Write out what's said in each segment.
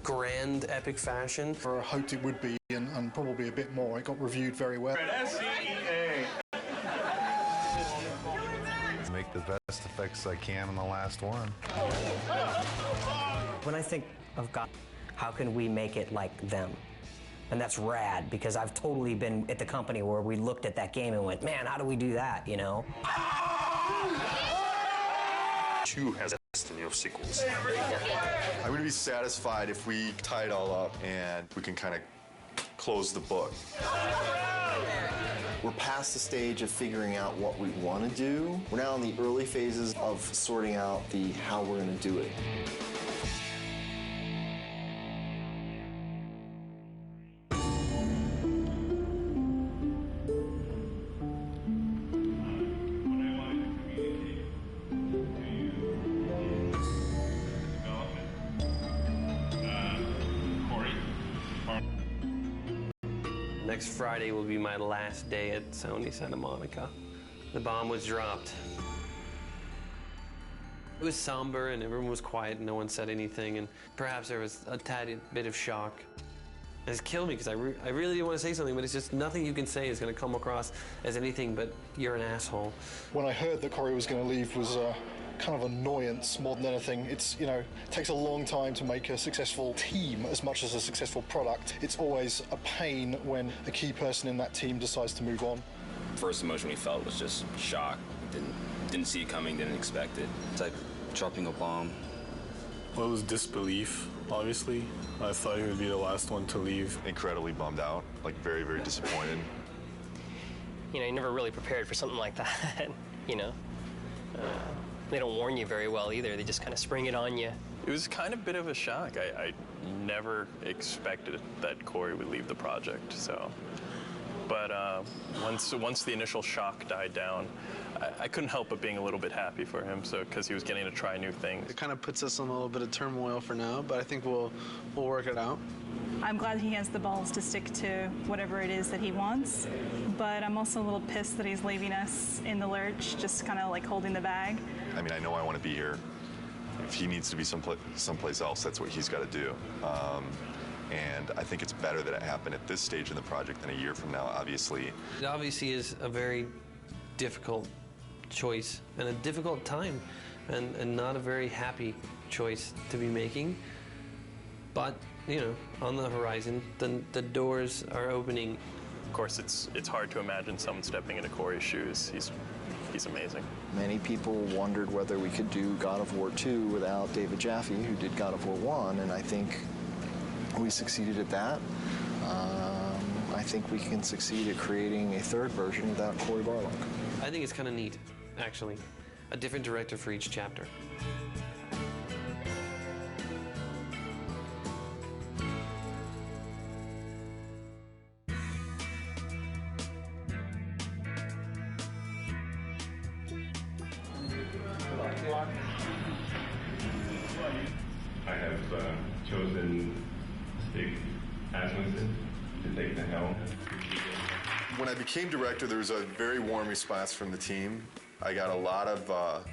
grand, epic fashion. I hoped it would be, and probably a bit more. It got reviewed very well. SCEA. Make the best effects I can on the last one. When I think of God, how can we make it like them? And that's rad, because I've totally been at the company where we looked at that game and went, man, how do we do that, you know? 2 has a destiny of sequels. I'm gonna be satisfied if we tie it all up and we can kind of close the book. We're past the stage of figuring out what we want to do. We're now in the early phases of sorting out the how we're going to do it. Next Friday will be my last day at Sony Santa Monica. The bomb was dropped. It was somber and everyone was quiet and no one said anything, and perhaps there was a tad bit of shock. It's killed me because I really didn't want to say something, but it's just nothing you can say is going to come across as anything but you're an asshole. When I heard that Corey was going to leave was kind of annoyance more than anything. It's, you know, it takes a long time to make a successful team as much as a successful product. It's always a pain when a key person in that team decides to move on. First emotion we felt was just shock. Didn't see it coming, didn't expect it. It's like dropping a bomb. Well, it was disbelief, obviously. I thought he would be the last one to leave. Incredibly bummed out, like very, very disappointed. You know, you never really prepared for something like that, you know. They don't warn you very well either. They just kind of spring it on you. It was kind of a bit of a shock. I never expected that Corey would leave the project, so. But once the initial shock died down, I couldn't help but being a little bit happy for him, so because he was getting to try new things. It kind of puts us in a little bit of turmoil for now, but I think we'll work it out. I'm glad he has the balls to stick to whatever it is that he wants, but I'm also a little pissed that he's leaving us in the lurch, just kind of like holding the bag. I mean, I know I want to be here. If he needs to be someplace else, that's what he's got to do. And I think it's better that it happened at this stage in the project than a year from now, obviously. It obviously is a very difficult choice and a difficult time and not a very happy choice to be making. But, you know, on the horizon, the doors are opening. Of course, it's hard to imagine someone stepping into Corey's shoes. He's amazing. Many people wondered whether we could do God of War 2 without David Jaffe, who did God of War 1, and I think we succeeded at that. I think we can succeed at creating a third version without Cory Barlog. I think it's kind of neat, actually. A different director for each chapter. I have chosen Stig Asmussen to take the helm. When I became director, there was a very warm response from the team. I got a lot of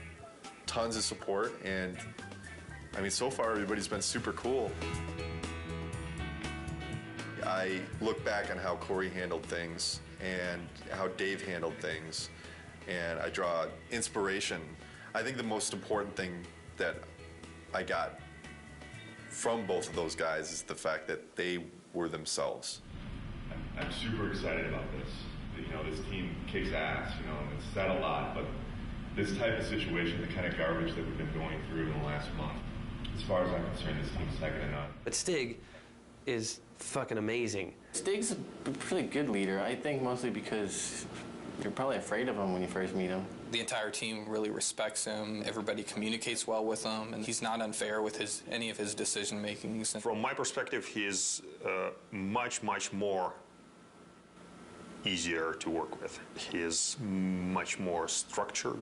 tons of support, and I mean, so far everybody's been super cool. I look back on how Corey handled things and how Dave handled things, and I draw inspiration. I think the most important thing that I got from both of those guys is the fact that they were themselves. I'm super excited about this. You know, this team kicks ass, you know, and it's said a lot, but this type of situation, the kind of garbage that we've been going through in the last month, as far as I'm concerned, this team's second to none. But Stig is fucking amazing. Stig's a pretty good leader, I think mostly because you're probably afraid of him when you first meet him. The entire team really respects him. Everybody communicates well with him, and he's not unfair with any of his decision makings. From my perspective, he is much more easier to work with. He is much more structured.